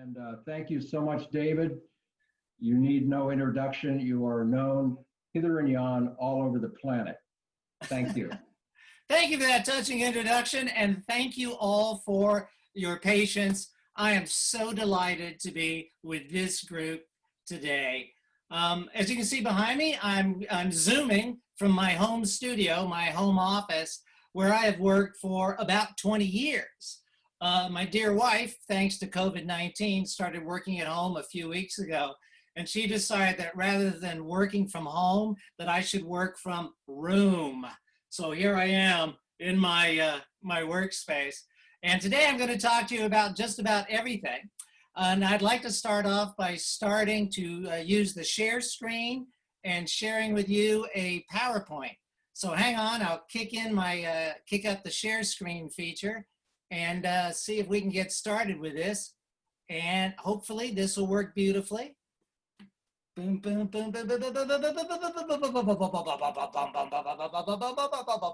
And thank you so much, David. You need no introduction. You are known hither and yon all over the planet. Thank you. Thank you for that touching introduction, and thank you all for your patience. I am so delighted to be with this group today. As you can see behind me, I'm Zooming from my home studio, my home office, where I have worked for about 20 years. My dear wife, thanks to COVID-19, started working at home a few weeks ago, and she decided that rather than working from home, that I should work from room. So here I am in my workspace. And today I'm going to talk to you about just about everything. And I'd like to start off by starting to use the share screen and sharing with you a PowerPoint. So hang on, I'll kick up the share screen feature and see if we can get started with this. And hopefully this will work beautifully. Boom, boom, boom, boom, boom, boom, boom,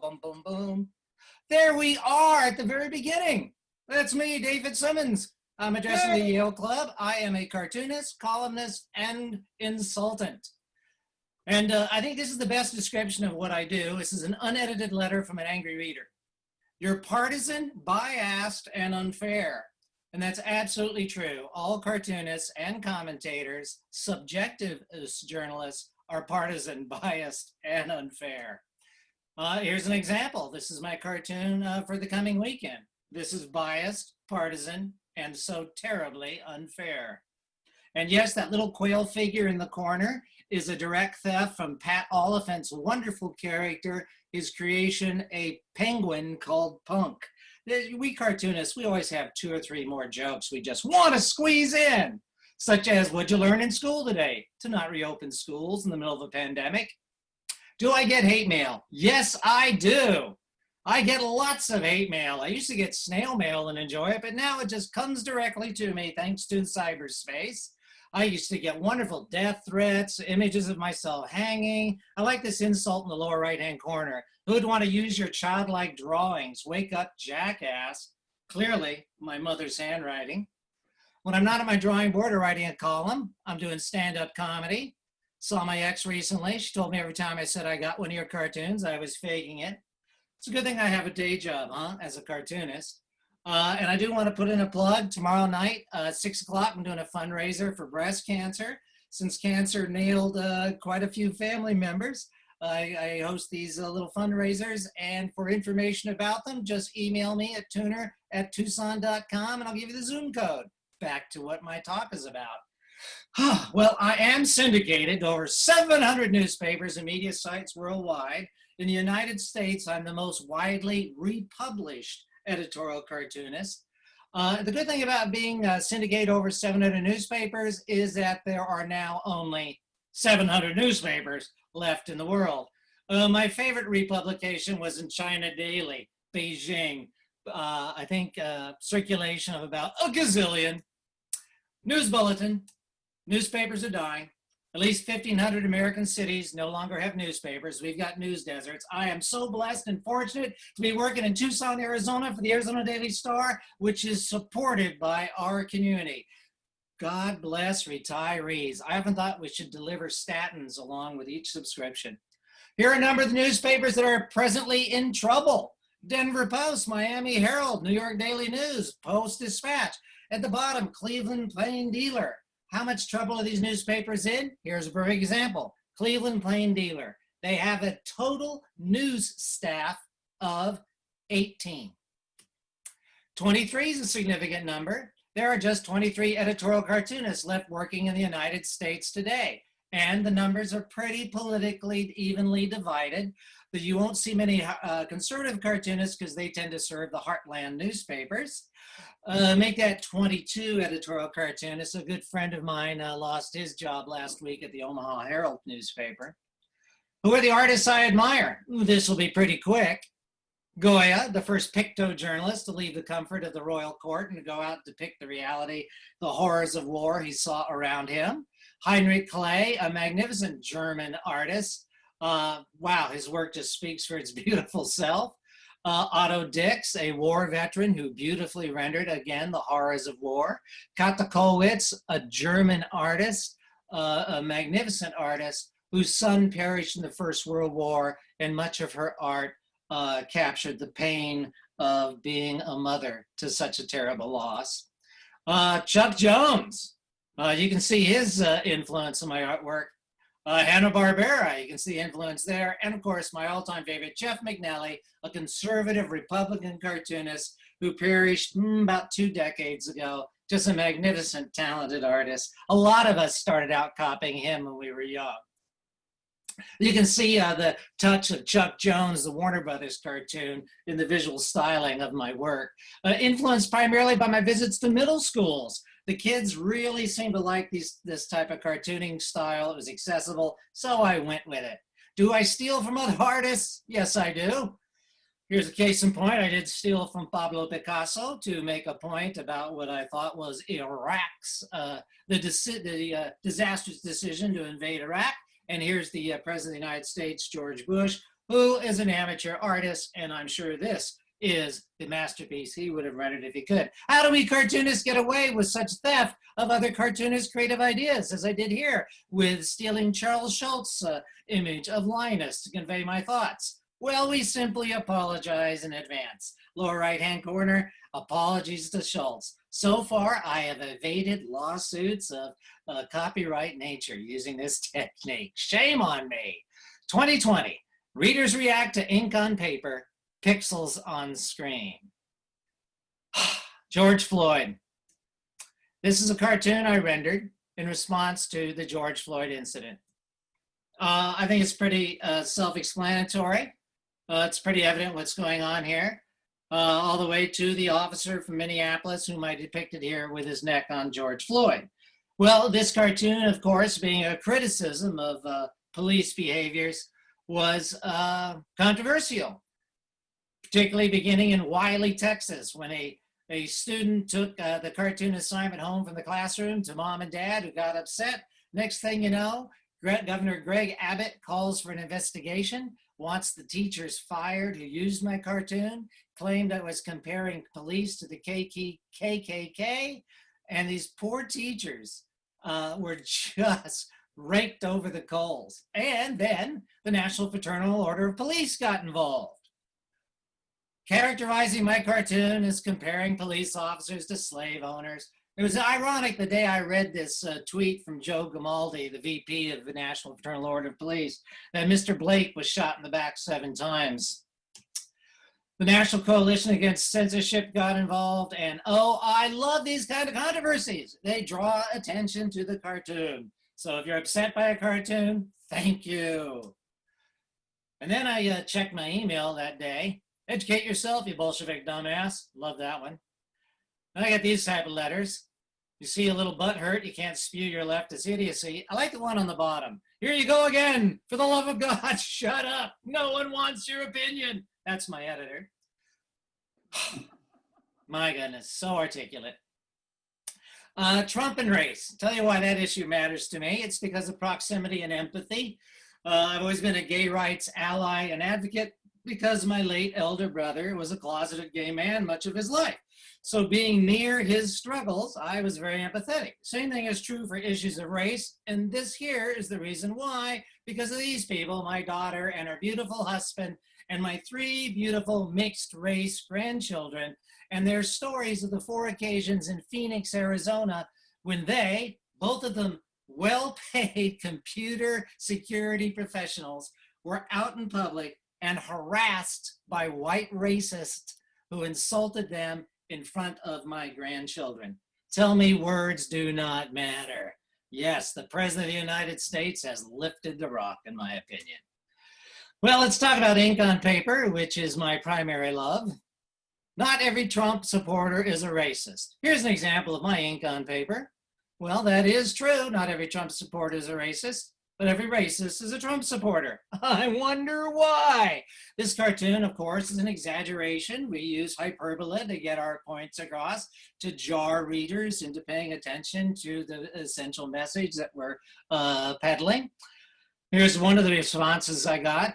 boom, boom, boom. There we are at the very beginning. That's me, David Fitzsimmons. I'm addressing the Yale Club. I am a cartoonist, columnist, and insultant. And I think this is the best description of what I do. This is an unedited letter from an angry reader. You're partisan, biased, and unfair. And that's absolutely true. All cartoonists and commentators, subjective journalists, are partisan, biased, and unfair. Here's an example. This is my cartoon for the coming weekend. This is biased, partisan, and so terribly unfair. And yes, that little quail figure in the corner is a direct theft from Pat Oliphant's wonderful character, his creation, a penguin called Punk. We cartoonists, we always have 2 or 3 more jokes we just want to squeeze in, such as, what'd you learn in school today? To not reopen schools in the middle of a pandemic. Do I get hate mail? Yes, I do. I get lots of hate mail. I used to get snail mail and enjoy it, but now it just comes directly to me thanks to cyberspace. I used to get wonderful death threats, images of myself hanging. I like this insult in the lower right-hand corner. Who would want to use your childlike drawings? Wake up, jackass. Clearly, my mother's handwriting. When I'm not at my drawing board or writing a column, I'm doing stand-up comedy. Saw my ex recently. She told me every time I said I got one of your cartoons, I was faking it. It's a good thing I have a day job, huh, as a cartoonist. And I do want to put in a plug. Tomorrow night, 6 o'clock, I'm doing a fundraiser for breast cancer. Since cancer nailed quite a few family members, I host these little fundraisers, and for information about them, just email me at tuner@tucson.com and I'll give you the Zoom code. Back to what my talk is about. Well, I am syndicated to over 700 newspapers and media sites worldwide. In the United States, I'm the most widely republished editorial cartoonist. The good thing about being syndicated over 700 newspapers is that there are now only 700 newspapers left in the world. My favorite republication was in China Daily, Beijing. I think circulation of about a gazillion. News bulletin, newspapers are dying. At least 1,500 American cities no longer have newspapers. We've got news deserts. I am so blessed and fortunate to be working in Tucson, Arizona for the Arizona Daily Star, which is supported by our community. God bless retirees. I often thought we should deliver statins along with each subscription. Here are a number of the newspapers that are presently in trouble. Denver Post, Miami Herald, New York Daily News, Post-Dispatch. At the bottom, Cleveland Plain Dealer. How much trouble are these newspapers in? Here's a perfect example. Cleveland Plain Dealer. They have a total news staff of 18. 23 is a significant number. There are just 23 editorial cartoonists left working in the United States today. And the numbers are pretty politically evenly divided. But you won't see many conservative cartoonists because they tend to serve the heartland newspapers. Make that 22 editorial cartoonists. A good friend of mine lost his job last week at the Omaha Herald newspaper. Who are the artists I admire? This will be pretty quick. Goya, the first pictojournalist to leave the comfort of the royal court and to go out and depict the reality, the horrors of war he saw around him. Heinrich Clay, a magnificent German artist. Wow, his work just speaks for its beautiful self. Otto Dix, a war veteran who beautifully rendered, again, the horrors of war. Kata Kollwitz, a German artist, a magnificent artist whose son perished in the First World War, and much of her art captured the pain of being a mother to such a terrible loss. Chuck Jones, you can see his influence in my artwork. Hanna-Barbera, you can see influence there. And of course, my all-time favorite, Jeff McNally, a conservative Republican cartoonist who perished about 2 decades ago. Just a magnificent, talented artist. A lot of us started out copying him when we were young. You can see the touch of Chuck Jones, the Warner Brothers cartoon, in the visual styling of my work. Influenced primarily by my visits to middle schools. The kids really seemed to like this type of cartooning style. It was accessible, so I went with it. Do I steal from other artists? Yes, I do. Here's a case in point. I did steal from Pablo Picasso to make a point about what I thought was Iraq's, the disastrous decision to invade Iraq. And here's the President of the United States, George Bush, who is an amateur artist, and I'm sure this is the masterpiece he would have rendered if he could. How do we cartoonists get away with such theft of other cartoonists' creative ideas, as I did here, with stealing Charles Schultz's image of Linus to convey my thoughts? Well, we simply apologize in advance. Lower right-hand corner, apologies to Schultz. So far, I have evaded lawsuits of copyright nature using this technique. Shame on me. 2020, readers react to ink on paper, pixels on screen. George Floyd. This is a cartoon I rendered in response to the George Floyd incident. I think it's pretty self-explanatory. It's pretty evident what's going on here. All the way to the officer from Minneapolis, whom I depicted here with his neck on George Floyd. Well, this cartoon, of course, being a criticism of police behaviors, was controversial, particularly beginning in Wiley, Texas, when a student took the cartoon assignment home from the classroom to mom and dad, who got upset. Next thing you know, Governor Greg Abbott calls for an investigation, wants the teachers fired who used my cartoon, claimed I was comparing police to the KKK, and these poor teachers were just raked over the coals. And then the National Fraternal Order of Police got involved, characterizing my cartoon as comparing police officers to slave owners. It was ironic the day I read this tweet from Joe Gamaldi, the VP of the National Fraternal Order of Police, that Mr. Blake was shot in the back 7 times. The National Coalition Against Censorship got involved, and oh, I love these kind of controversies. They draw attention to the cartoon. So if you're upset by a cartoon, thank you. And then I checked my email that day. Educate yourself, you Bolshevik dumbass. Love that one. And I got these type of letters. You see a little butt hurt, you can't spew your leftist idiocy. I like the one on the bottom. Here you go again. For the love of God, shut up. No one wants your opinion. That's my editor. My goodness, so articulate. Trump and race. Tell you why that issue matters to me. It's because of proximity and empathy. I've always been a gay rights ally and advocate because my late elder brother was a closeted gay man much of his life. So being near his struggles, I was very empathetic. Same thing is true for issues of race. And this here is the reason why, because of these people, my daughter and her beautiful husband, and my 3 beautiful mixed race grandchildren, and their stories of the 4 occasions in Phoenix, Arizona, when they, both of them well-paid computer security professionals, were out in public and harassed by white racists who insulted them in front of my grandchildren. Tell me words do not matter. Yes, the President of the United States has lifted the rock, in my opinion. Well, let's talk about ink on paper, which is my primary love. Not every Trump supporter is a racist. Here's an example of my ink on paper. Well, that is true. Not every Trump supporter is a racist, but every racist is a Trump supporter. I wonder why. This cartoon, of course, is an exaggeration. We use hyperbole to get our points across, to jar readers into paying attention to the essential message that we're peddling. Here's one of the responses I got.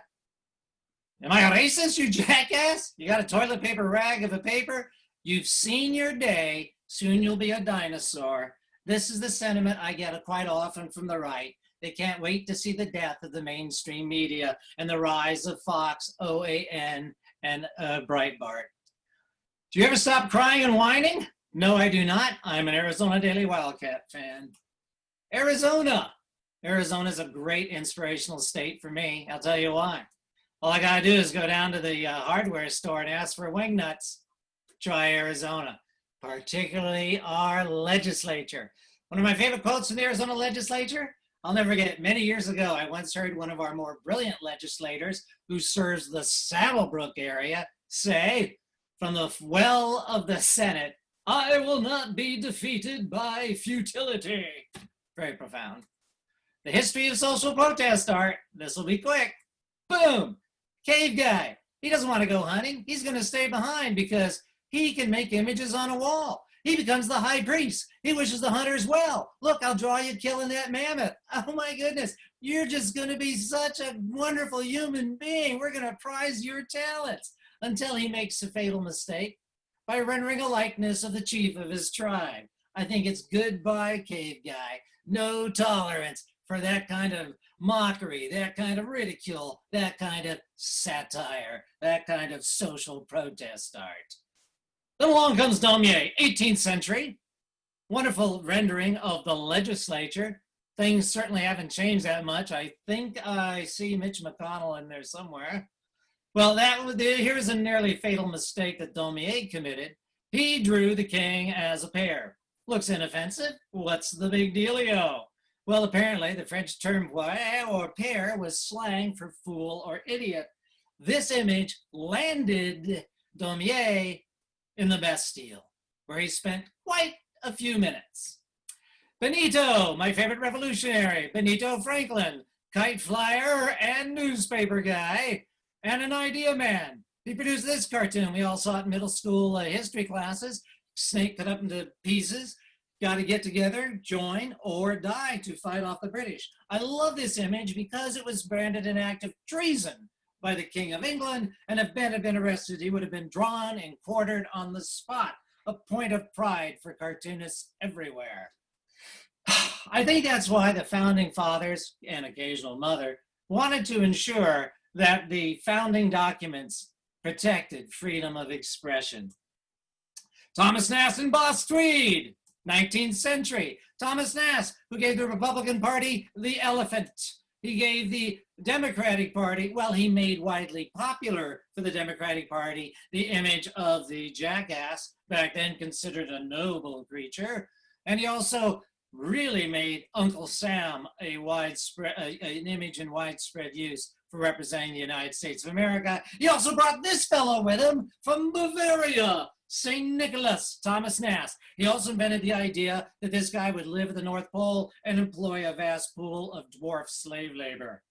Am I a racist, you jackass? You got a toilet paper rag of a paper? You've seen your day. Soon you'll be a dinosaur. This is the sentiment I get quite often from the right. They can't wait to see the death of the mainstream media and the rise of Fox, OAN, and Breitbart. Do you ever stop crying and whining? No, I do not. I'm an Arizona Daily Wildcat fan. Arizona. Arizona's a great inspirational state for me. I'll tell you why. All I gotta do is go down to the hardware store and ask for wing nuts. Try Arizona, particularly our legislature. One of my favorite quotes from the Arizona legislature, I'll never forget it. Many years ago, I once heard one of our more brilliant legislators who serves the Saddlebrook area say, from the well of the Senate, "I will not be defeated by futility." Very profound. The history of social protest art. This will be quick. Boom. Cave guy. He doesn't want to go hunting. He's going to stay behind because he can make images on a wall. He becomes the high priest. He wishes the hunters well. Look, I'll draw you killing that mammoth. Oh my goodness. You're just going to be such a wonderful human being. We're going to prize your talents. Until he makes a fatal mistake by rendering a likeness of the chief of his tribe. I think it's goodbye, cave guy. No tolerance for that kind of mockery, that kind of ridicule, that kind of satire, that kind of social protest art. Then along comes Daumier, 18th century. Wonderful rendering of the legislature. Things certainly haven't changed that much. I think I see Mitch McConnell in there somewhere. Well, here's a nearly fatal mistake that Daumier committed. He drew the king as a pear. Looks inoffensive. What's the big dealio? Well, apparently the French term poire or pear was slang for fool or idiot. This image landed Daumier in the Bastille, where he spent quite a few minutes. Benito, my favorite revolutionary, Benito Franklin, kite flyer and newspaper guy, and an idea man. He produced this cartoon. We all saw it in middle school history classes. Snake cut up into pieces. Got to get together, join, or die to fight off the British. I love this image because it was branded an act of treason by the King of England, and if Ben had been arrested, he would have been drawn and quartered on the spot. A point of pride for cartoonists everywhere. I think that's why the founding fathers and occasional mother wanted to ensure that the founding documents protected freedom of expression. Thomas Nast and Boss Tweed, 19th century. Thomas Nast, who gave the Republican Party the elephant. He gave the Democratic Party, well, he made widely popular for the Democratic Party the image of the jackass, back then considered a noble creature. And he also really made Uncle Sam an image in widespread use for representing the United States of America. He also brought this fellow with him from Bavaria, St. Nicholas, Thomas Nast. He also invented the idea that this guy would live at the North Pole and employ a vast pool of dwarf slave labor.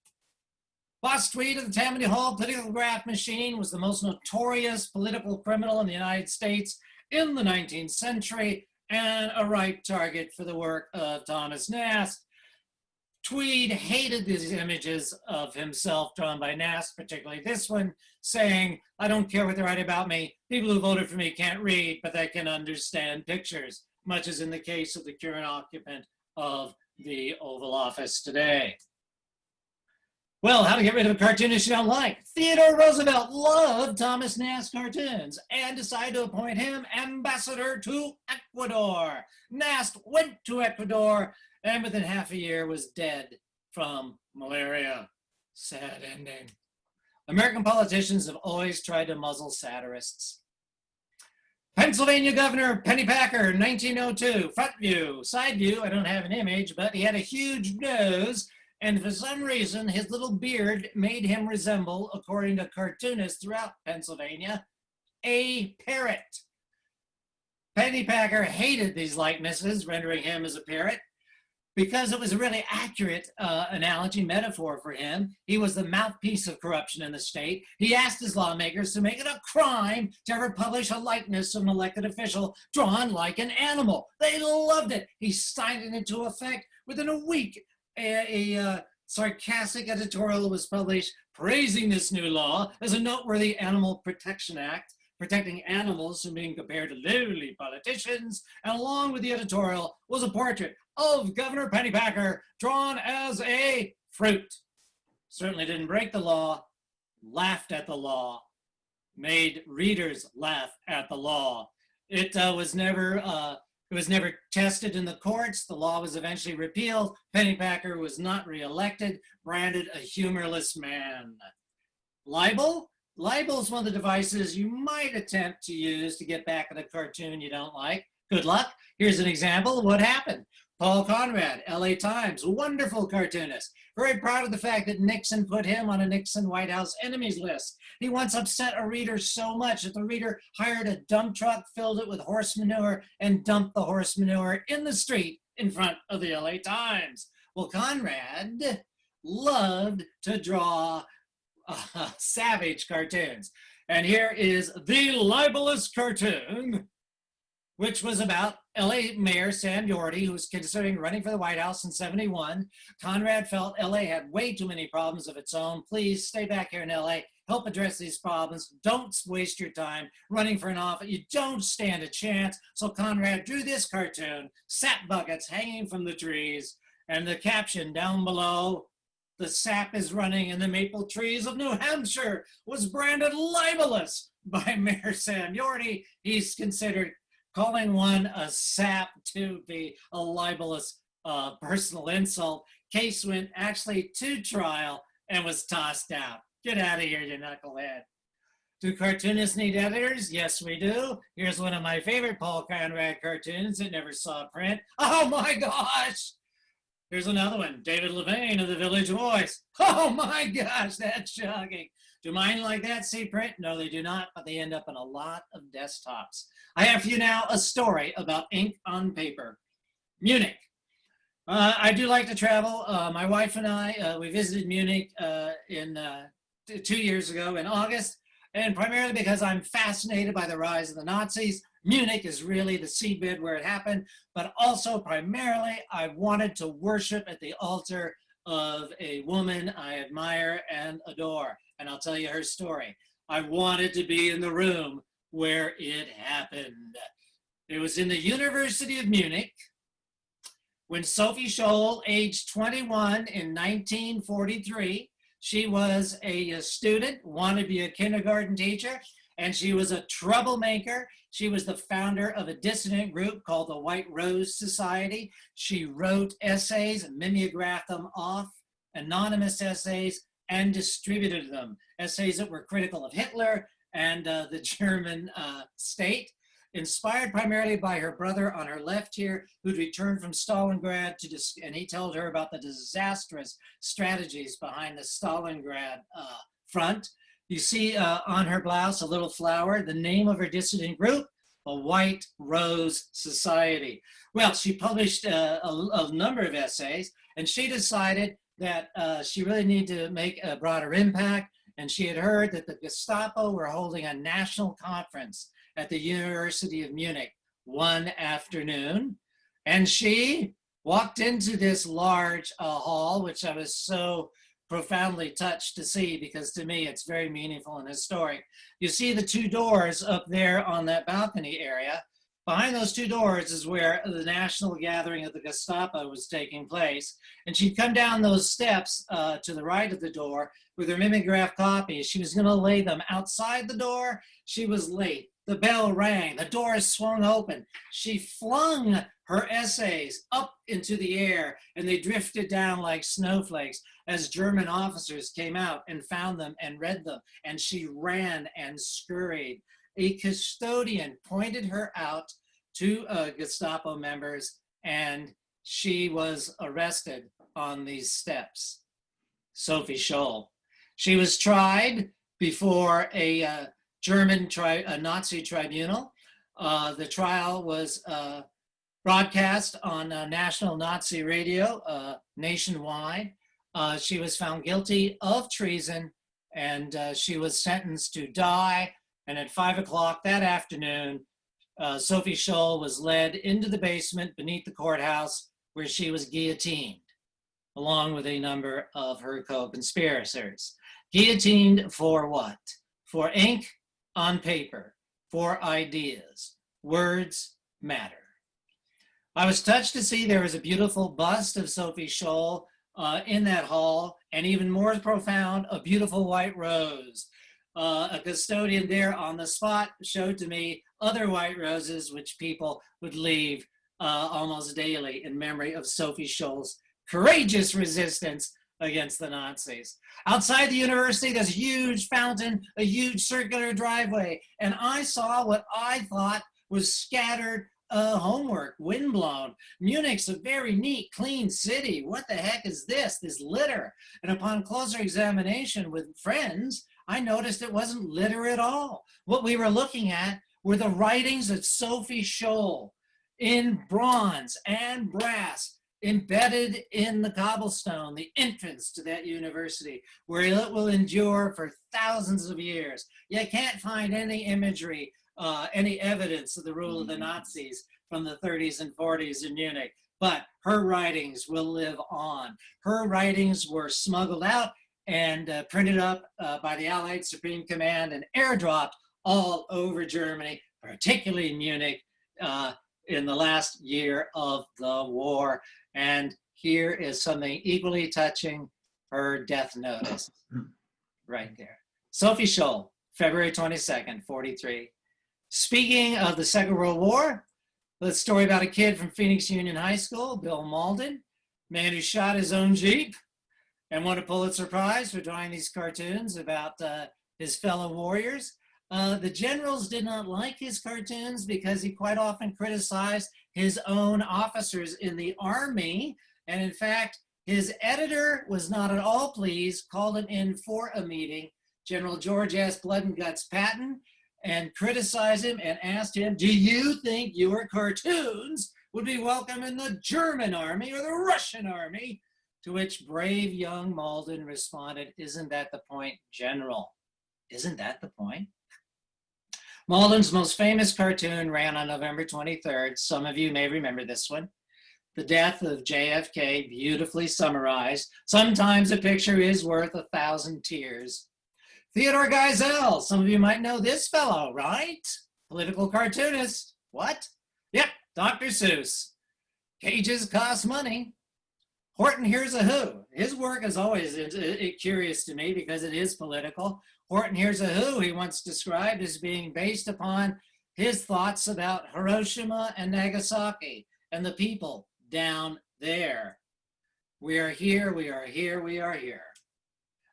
Boss Tweed of the Tammany Hall political graph machine was the most notorious political criminal in the United States in the 19th century and a right target for the work of Thomas Nast. Tweed hated these images of himself drawn by Nast, particularly this one, saying, "I don't care what they write about me. People who voted for me can't read, but they can understand pictures," much as in the case of the current occupant of the Oval Office today. Well, how to get rid of a cartoonist you don't like? Theodore Roosevelt loved Thomas Nast cartoons and decided to appoint him ambassador to Ecuador. Nast went to Ecuador and within half a year was dead from malaria. Sad ending. American politicians have always tried to muzzle satirists. Pennsylvania Governor Pennypacker, 1902, front view, side view, I don't have an image, but he had a huge nose, and for some reason, his little beard made him resemble, according to cartoonists throughout Pennsylvania, a parrot. Pennypacker hated these likenesses, rendering him as a parrot, because it was a really accurate analogy, metaphor for him. He was the mouthpiece of corruption in the state. He asked his lawmakers to make it a crime to ever publish a likeness of an elected official drawn like an animal. They loved it. He signed it into effect. Within a week, a sarcastic editorial was published praising this new law as a noteworthy Animal Protection Act, protecting animals from being compared to lowly politicians, and along with the editorial was a portrait of Governor Pennypacker drawn as a fruit. Certainly didn't break the law, laughed at the law, made readers laugh at the law. It was never tested in the courts. The law was eventually repealed. Pennypacker was not reelected, branded a humorless man. Libel? Libel is one of the devices you might attempt to use to get back at a cartoon you don't like. Good luck. Here's an example of what happened. Paul Conrad, LA Times, wonderful cartoonist. Very proud of the fact that Nixon put him on a Nixon White House enemies list. He once upset a reader so much that the reader hired a dump truck, filled it with horse manure, and dumped the horse manure in the street in front of the LA Times. Well, Conrad loved to draw savage cartoons. And here is the libelous cartoon, which was about LA Mayor Sam Yorty, who was considering running for the White House in '71. Conrad felt LA had way too many problems of its own. Please stay back here in LA, help address these problems. Don't waste your time running for an office. You don't stand a chance. So Conrad drew this cartoon, sap buckets hanging from the trees, and the caption down below, "The sap is running in the maple trees of New Hampshire," was branded libelous by Mayor Sam Yorty. He's considered calling one a sap to be a libelous personal insult. Case went actually to trial and was tossed out. Get out of here, you knucklehead. Do cartoonists need editors? Yes, we do. Here's one of my favorite Paul Conrad cartoons that never saw print. Oh my gosh! Here's another one, David Levine of the Village Voice. Oh my gosh, that's shocking. Do mine like that see print? No, they do not, but they end up on a lot of desktops. I have for you now a story about ink on paper. Munich. I do like to travel. My wife and I, we visited Munich 2 years ago in August, and primarily because I'm fascinated by the rise of the Nazis. Munich is really the seabed where it happened, but also primarily I wanted to worship at the altar of a woman I admire and adore. And I'll tell you her story. I wanted to be in the room where it happened. It was in the University of Munich when Sophie Scholl, aged 21 in 1943, she was a student, wanted to be a kindergarten teacher, and she was a troublemaker. She was the founder of a dissident group called the White Rose Society. She wrote essays, mimeographed them off, anonymous essays, and distributed them. Essays that were critical of Hitler and the German state, inspired primarily by her brother on her left here, who'd returned from Stalingrad and he told her about the disastrous strategies behind the Stalingrad front. You see on her blouse a little flower, the name of her dissident group, the White Rose Society. Well, she published a number of essays, and she decided that she really needed to make a broader impact, and she had heard that the Gestapo were holding a national conference at the University of Munich one afternoon, and she walked into this large hall, which I was so profoundly touched to see, because to me it's very meaningful and historic. You see the two doors up there on that balcony area. Behind those two doors is where the national gathering of the Gestapo was taking place. And she'd come down those steps to the right of the door with her mimeographed copies. She was going to lay them outside the door. She was late. The bell rang. The doors swung open. She flung her essays up into the air, and they drifted down like snowflakes as German officers came out and found them and read them. And she ran and scurried. A custodian pointed her out to Gestapo members, and she was arrested on these steps. Sophie Scholl. She was tried before a Nazi tribunal. The trial was broadcast on national Nazi radio nationwide. She was found guilty of treason, and she was sentenced to die. And at 5 o'clock that afternoon, Sophie Scholl was led into the basement beneath the courthouse, where she was guillotined, along with a number of her co-conspirators. Guillotined for what? For ink on paper, for ideas. Words matter. I was touched to see there was a beautiful bust of Sophie Scholl in that hall, and even more profound, a beautiful white rose. A custodian there on the spot showed to me other white roses which people would leave almost daily in memory of Sophie Scholl's courageous resistance against the Nazis. Outside the university, there's a huge fountain, a huge circular driveway, and I saw what I thought was scattered homework, windblown. Munich's a very neat, clean city. What the heck is this litter? And upon closer examination with friends, I noticed it wasn't litter at all. What we were looking at were the writings of Sophie Scholl in bronze and brass, embedded in the cobblestone, the entrance to that university, where it will endure for thousands of years. You can't find any imagery, any evidence of the rule of the Nazis from the 30s and 40s in Munich, but her writings will live on. Her writings were smuggled out and printed up by the Allied Supreme Command and airdropped all over Germany, particularly in Munich, in the last year of the war. And here is something equally touching, her death notice, right there. Sophie Scholl, February 22nd, 43. Speaking of the Second World War, let's story about a kid from Phoenix Union High School, Bill Malden, man who shot his own Jeep and won a Pulitzer Prize for drawing these cartoons about his fellow warriors. The generals did not like his cartoons because he quite often criticized his own officers in the army. And in fact, his editor was not at all pleased, called him in for a meeting. General George S. Blood and Guts Patton, and criticized him and asked him, do you think your cartoons would be welcome in the German army or the Russian army? To which brave young Malden responded, isn't that the point, General? Isn't that the point? Malden's most famous cartoon ran on November 23rd. Some of you may remember this one. The death of JFK, beautifully summarized. Sometimes a picture is worth 1,000 tears. Theodore Geisel, some of you might know this fellow, right? Political cartoonist. What? Yep, Dr. Seuss. Cages cost money. Horton Hears a Who. His work is always curious to me because it is political. Horton Hears a Who he once described as being based upon his thoughts about Hiroshima and Nagasaki and the people down there. We are here, we are here, we are here.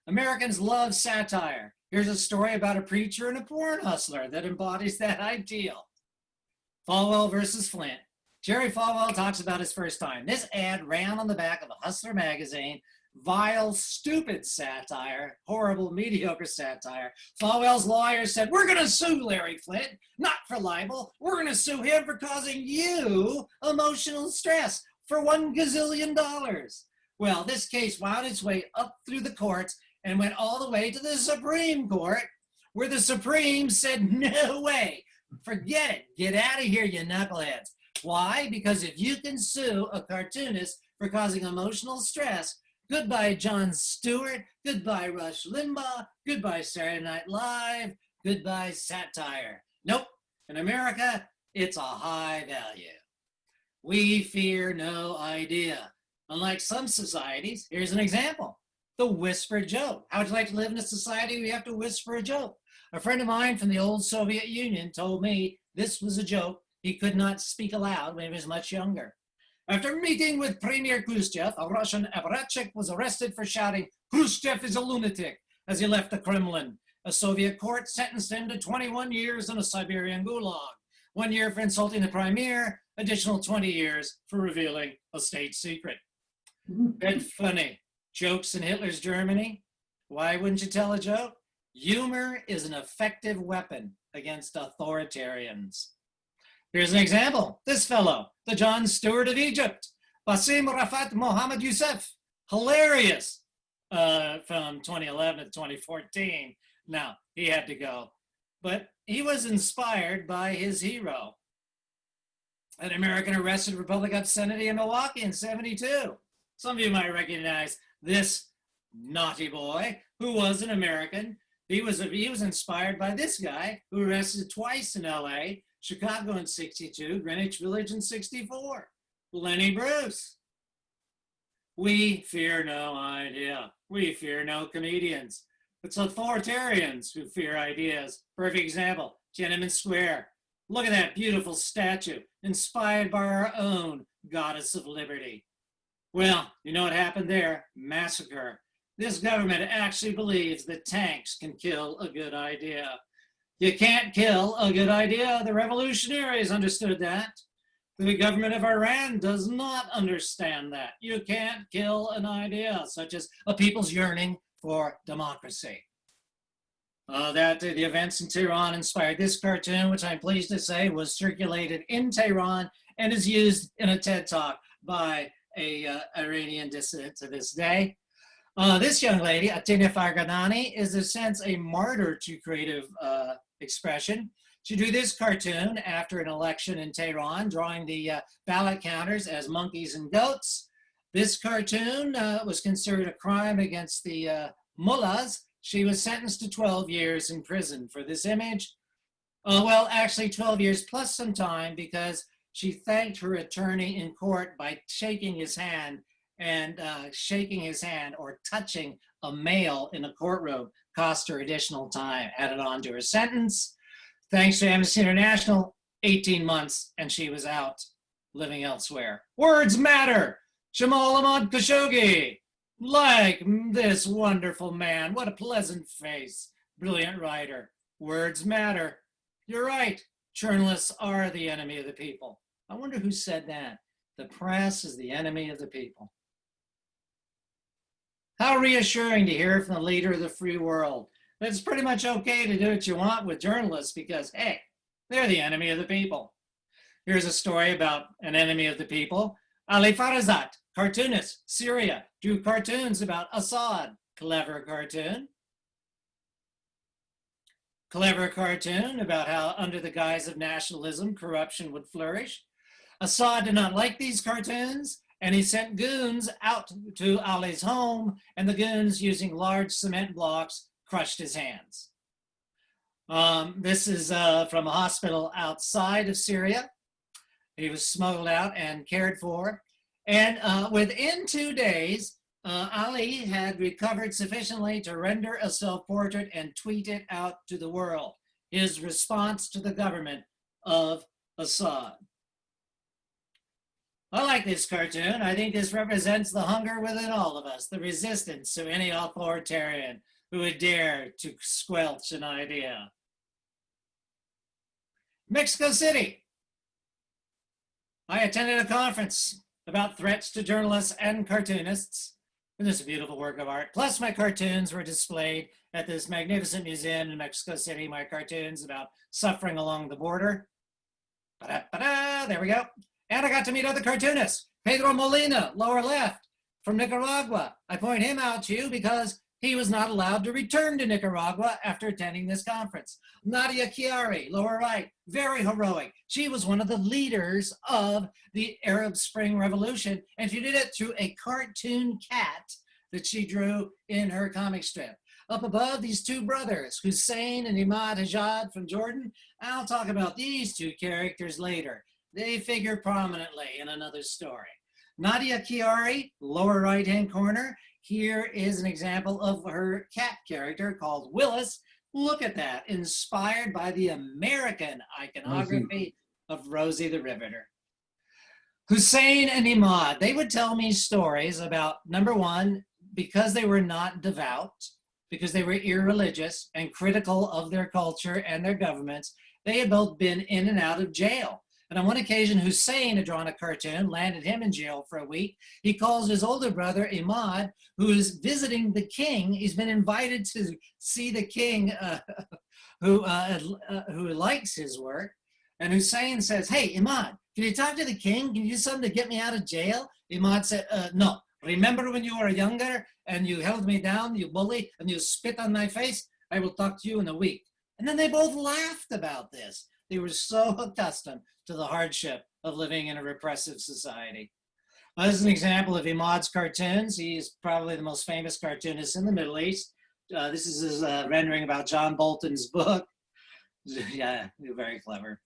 Americans love satire. Here's a story about a preacher and a porn hustler that embodies that ideal. Falwell versus Flint. Jerry Falwell talks about his first time. This ad ran on the back of a Hustler magazine. Vile, stupid satire, horrible, mediocre satire. Falwell's lawyer said, we're going to sue Larry Flint, not for libel. We're going to sue him for causing you emotional stress for $1 gazillion. Well, this case wound its way up through the courts and went all the way to the Supreme Court, where the Supreme said, no way, forget it, get out of here, you knuckleheads. Why? Because if you can sue a cartoonist for causing emotional stress, goodbye Jon Stewart, goodbye Rush Limbaugh, goodbye Saturday Night Live, goodbye satire. Nope, in America, it's a high value. We fear no idea. Unlike some societies, here's an example. The whisper joke. How would you like to live in a society where you have to whisper a joke? A friend of mine from the old Soviet Union told me this was a joke he could not speak aloud when he was much younger. After meeting with Premier Khrushchev, a Russian apparatchik was arrested for shouting, Khrushchev is a lunatic, as he left the Kremlin. A Soviet court sentenced him to 21 years in a Siberian gulag. 1 year for insulting the premier, additional 20 years for revealing a state secret. Bit funny. Jokes in Hitler's Germany. Why wouldn't you tell a joke? Humor is an effective weapon against authoritarians. Here's an example. This fellow, the Jon Stewart of Egypt, Basim Rafat Mohammed Youssef. Hilarious from 2011 to 2014. Now, he had to go. But he was inspired by his hero, an American arrested Republican obscenity in Milwaukee in '72. Some of you might recognize this naughty boy who was an American. He was inspired by this guy who arrested twice in LA, Chicago in 62, Greenwich Village in 64, Lenny Bruce. We fear no idea. We fear no comedians. It's authoritarians who fear ideas. Perfect example, Tiananmen Square. Look at that beautiful statue, inspired by our own goddess of liberty. Well, you know what happened there? Massacre. This government actually believes that tanks can kill a good idea. You can't kill a good idea. The revolutionaries understood that. The government of Iran does not understand that. You can't kill an idea, such as a people's yearning for democracy. The events in Tehran inspired this cartoon, which I'm pleased to say was circulated in Tehran and is used in a TED Talk by a Iranian dissident to this day. This young lady, Atina Farghadani, is in a sense a martyr to creative expression. She drew this cartoon after an election in Tehran, drawing the ballot counters as monkeys and goats. This cartoon was considered a crime against the mullahs. She was sentenced to 12 years in prison for this image. Well, actually 12 years plus some time, because she thanked her attorney in court by shaking his hand, and shaking his hand or touching a male in a courtroom cost her additional time, added on to her sentence. Thanks to Amnesty International, 18 months, and she was out living elsewhere. Words matter. Jamal Ahmad Khashoggi, like this wonderful man. What a pleasant face. Brilliant writer. Words matter. You're right. Journalists are the enemy of the people. I wonder who said that. The press is the enemy of the people. How reassuring to hear from the leader of the free world. It's pretty much okay to do what you want with journalists because, hey, they're the enemy of the people. Here's a story about an enemy of the people. Ali Farazat, cartoonist, Syria, drew cartoons about Assad. Clever cartoon. Clever cartoon about how under the guise of nationalism, corruption would flourish. Assad did not like these cartoons, and he sent goons out to Ali's home, and the goons, using large cement blocks, crushed his hands. This is from a hospital outside of Syria. He was smuggled out and cared for. And within 2 days, Ali had recovered sufficiently to render a self-portrait and tweet it out to the world. His response to the government of Assad. I like this cartoon. I think this represents the hunger within all of us, the resistance to any authoritarian who would dare to squelch an idea. Mexico City. I attended a conference about threats to journalists and cartoonists. And this is a beautiful work of art. Plus my cartoons were displayed at this magnificent museum in Mexico City. My cartoons about suffering along the border. There we go. And I got to meet other cartoonists. Pedro Molina, lower left, from Nicaragua. I point him out to you because he was not allowed to return to Nicaragua after attending this conference. Nadia Chiari, lower right, very heroic. She was one of the leaders of the Arab Spring Revolution, and she did it through a cartoon cat that she drew in her comic strip. Up above, these two brothers, Hussein and Imad Hajjad from Jordan. I'll talk about these two characters later. They figure prominently in another story. Nadia Chiari, lower right-hand corner. Here is an example of her cat character called Willis. Look at that, inspired by the American iconography of Rosie the Riveter. Hussein and Imad, they would tell me stories about, number one, because they were not devout, because they were irreligious and critical of their culture and their governments, they had both been in and out of jail. And on one occasion, Hussein had drawn a cartoon, landed him in jail for a week. He calls his older brother, Imad, who is visiting the king. He's been invited to see the king who likes his work. And Hussein says, hey, Imad, can you talk to the king? Can you do something to get me out of jail? Imad said, no. Remember when you were younger and you held me down, you bully, and you spit on my face? I will talk to you in a week. And then they both laughed about this. They were so accustomed to the hardship of living in a repressive society. This is an example of Imad's cartoons. He's probably the most famous cartoonist in the Middle East. This is his rendering about John Bolton's book. Yeah, very clever.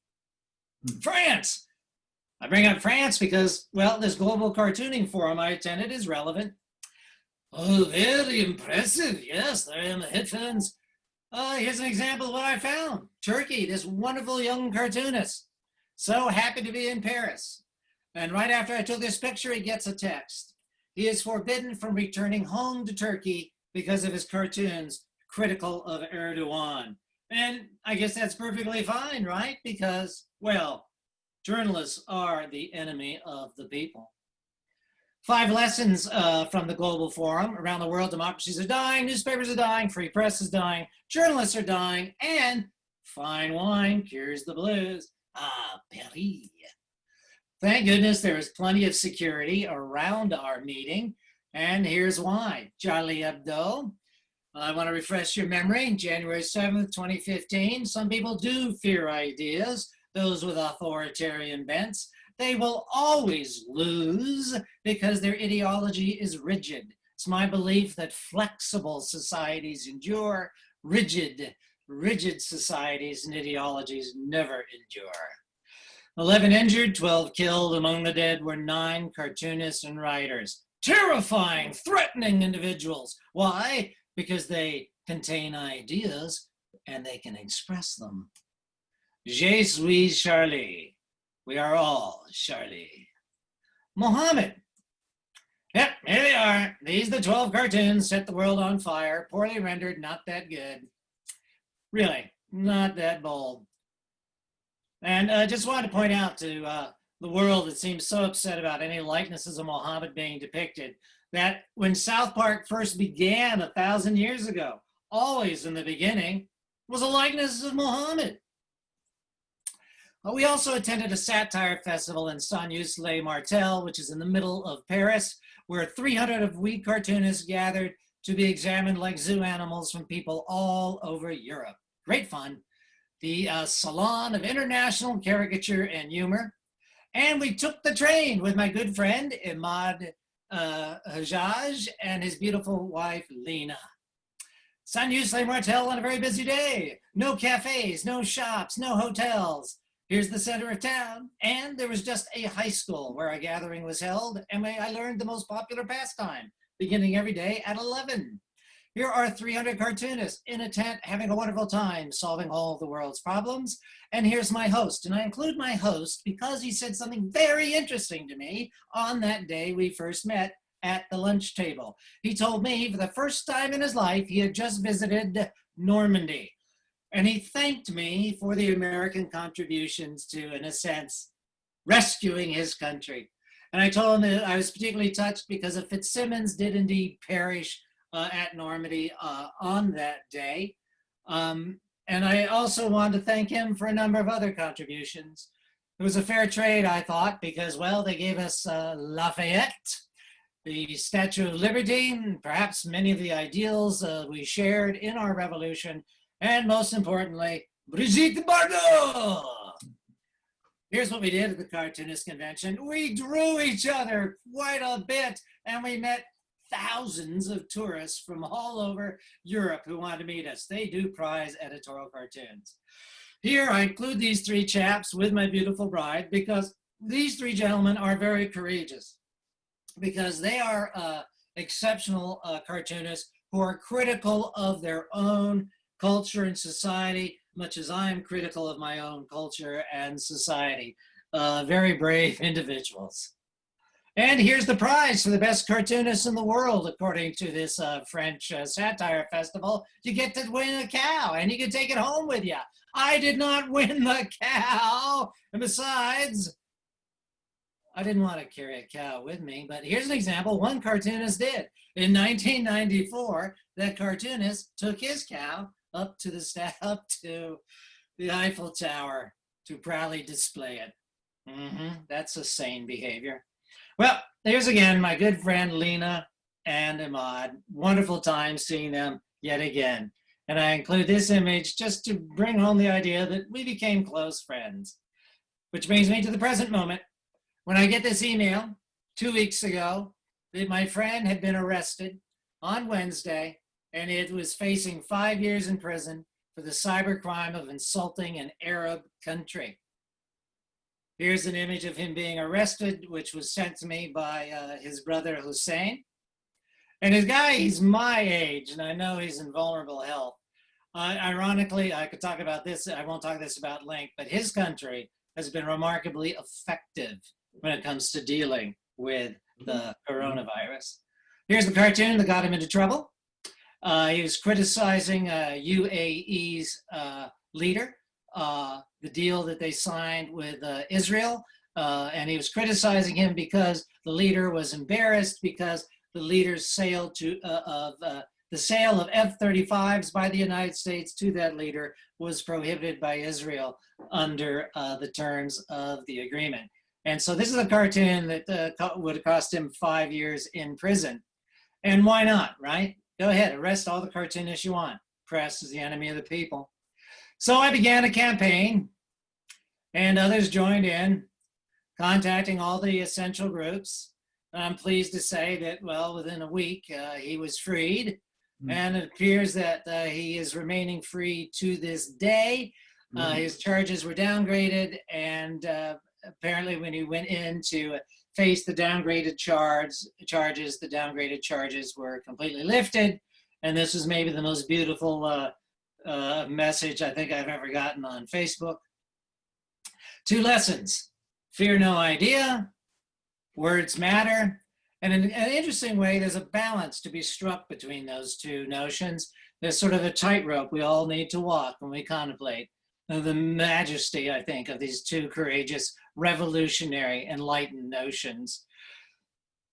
France. I bring up France because, well, this global cartooning forum I attended is relevant. Oh, very impressive. Yes, there I am, the headphones. Here's an example of what I found. Turkey, this wonderful young cartoonist. So happy to be in Paris. And right after I took this picture, he gets a text. He is forbidden from returning home to Turkey because of his cartoons critical of Erdogan. And I guess that's perfectly fine, right? Because, well, journalists are the enemy of the people. 5 lessons from the Global Forum. Around the world, democracies are dying, newspapers are dying, free press is dying, journalists are dying, and fine wine cures the blues. Ah, Paris. Thank goodness there was plenty of security around our meeting, and here's why. Charlie Hebdo. I want to refresh your memory. January 7th, 2015. Some people do fear ideas, those with authoritarian bents. They will always lose because their ideology is rigid. It's my belief that flexible societies endure, rigid societies and ideologies never endure. 11 injured, 12 killed. Among the dead were 9 cartoonists and writers. Terrifying, threatening individuals. Why? Because they contain ideas and they can express them. Je suis Charlie. We are all Charlie. Mohammed. Yep, here they are. These are the 12 cartoons set the world on fire. Poorly rendered, not that good. Really, not that bold. And I just wanted to point out to the world that seems so upset about any likenesses of Mohammed being depicted, that when South Park first began 1,000 years ago, always in the beginning was a likeness of Mohammed. We also attended a satire festival in Syndicated, which is in the middle of Paris, where 300 of we cartoonists gathered to be examined like zoo animals from people all over Europe. Great fun. The Salon of International Caricature and Humor. And we took the train with my good friend, Imad Hajjaj, and his beautiful wife, Lena. Syndicated on a very busy day. No cafes, no shops, no hotels. Here's the center of town, and there was just a high school where a gathering was held, and I learned the most popular pastime, beginning every day at 11. Here are 300 cartoonists in a tent having a wonderful time solving all of the world's problems, and here's my host, and I include my host because he said something very interesting to me on that day we first met at the lunch table. He told me for the first time in his life he had just visited Normandy. And he thanked me for the American contributions to, in a sense, rescuing his country. And I told him that I was particularly touched because Fitzsimmons did indeed perish at Normandy on that day. And I also wanted to thank him for a number of other contributions. It was a fair trade, I thought, because, well, they gave us Lafayette, the Statue of Liberty, and perhaps many of the ideals we shared in our revolution, and most importantly, Brigitte Bardot. Here's what we did at the Cartoonist Convention. We drew each other quite a bit, and we met thousands of tourists from all over Europe who wanted to meet us. They do prize editorial cartoons. Here, I include these 3 chaps with my beautiful bride because these 3 gentlemen are very courageous, because they are exceptional cartoonists who are critical of their own culture and society, much as I am critical of my own culture and society. Very brave individuals. And here's the prize for the best cartoonist in the world, according to this French satire festival. You get to win a cow, and you can take it home with you. I did not win the cow. And besides, I didn't want to carry a cow with me, but here's an example. One cartoonist did. In 1994, that cartoonist took his cow up to the Eiffel Tower to proudly display it. That's a sane behavior. Well, here's again my good friend Lena and Imad. Wonderful time seeing them yet again. And I include this image just to bring home the idea that we became close friends. Which brings me to the present moment, when I get this email 2 weeks ago that my friend had been arrested on Wednesday and it was facing 5 years in prison for the cybercrime of insulting an Arab country. Here's an image of him being arrested, which was sent to me by his brother Hussein. And he's my age, and I know he's in vulnerable health. Ironically, I could talk about this, I won't talk this about length, but his country has been remarkably effective when it comes to dealing with the coronavirus. Here's the cartoon that got him into trouble. He was criticizing UAE's leader, the deal that they signed with Israel, and he was criticizing him because the leader was embarrassed because the leader's sale the sale of F-35s by the United States to that leader was prohibited by Israel under the terms of the agreement. And so this is a cartoon that would have cost him 5 years in prison. And why not, right? Go ahead, arrest all the cartoonists you want. Press is the enemy of the people. So I began a campaign, and others joined in, contacting all the essential groups. I'm pleased to say that, well, within a week, he was freed. And it appears that he is remaining free to this day. His charges were downgraded, and apparently when he went in to face the downgraded charges, the downgraded charges were completely lifted. And this was maybe the most beautiful message I think I've ever gotten on Facebook. 2 lessons: fear no idea, words matter. And in an interesting way, there's a balance to be struck between those 2 notions. There's sort of a tightrope we all need to walk when we contemplate the majesty, I think, of these 2 courageous, revolutionary, enlightened notions.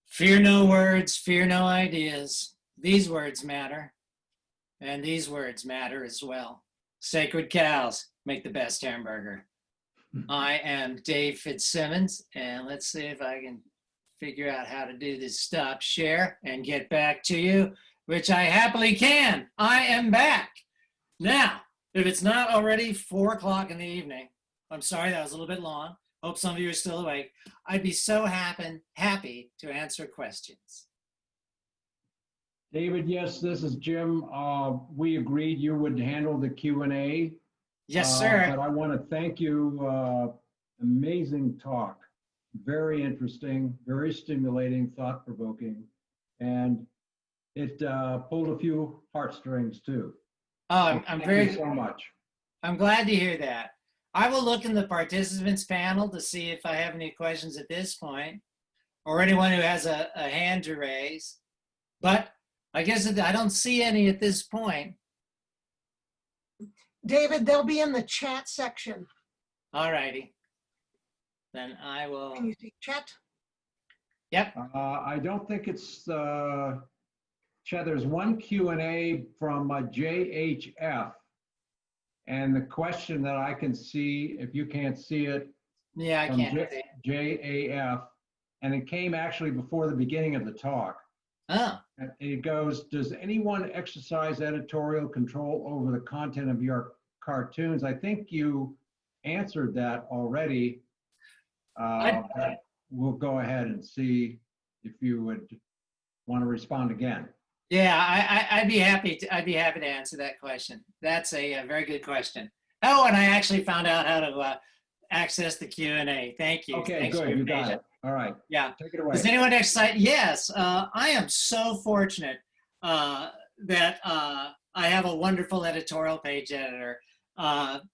Fear no words, fear no ideas. These words matter, and these words matter as well. Sacred cows make the best hamburger. I am Dave Fitzsimmons, and let's see if I can figure out how to do this stop share and get back to you, which I happily can. I am back. Now, if it's not already 4 o'clock in the evening, I'm sorry that was a little bit long. Hope some of you are still awake. I'd be so happy to answer questions. David, yes, this is Jim. We agreed you would handle the Q&A. Yes, sir. But I want to thank you. Amazing talk. Very interesting, very stimulating, thought-provoking, and it pulled a few heartstrings too. Oh, Thank you so much. I'm glad to hear that. I will look in the participants panel to see if I have any questions at this point, or anyone who has a hand to raise. But I guess I don't see any at this point. David, they'll be in the chat section. All righty. Then I will. Can you see chat? Yep. I don't think it's Chad. There's one Q&A from JHF, and the question that I can see, if you can't see it, Yeah, I from can't see. JAF, and it came actually before the beginning of the talk. Oh. And it goes, does anyone exercise editorial control over the content of your cartoons? I think you answered that already. But we'll go ahead and see if you would want to respond again. Yeah, I'd be happy to answer that question. That's a very good question. Oh, and I actually found out how to access the Q&A. Thank you. Okay, Thanks good. for You got it. All right. Yeah. Take it away. Does anyone excited? Yes, I am so fortunate that I have a wonderful editorial page editor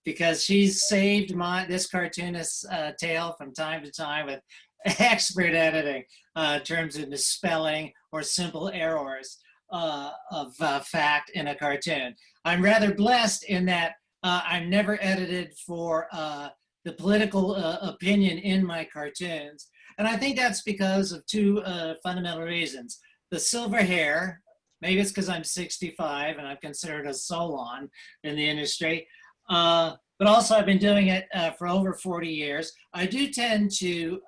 because she's saved this cartoonist's tale from time to time with expert editing in terms of misspelling or simple errors of fact in a cartoon. I'm rather blessed in that I'm never edited for the political opinion in my cartoons. And I think that's because of 2 fundamental reasons. The silver hair, maybe it's because I'm 65 and I'm considered a Solon in the industry, but also I've been doing it for over 40 years. I do tend to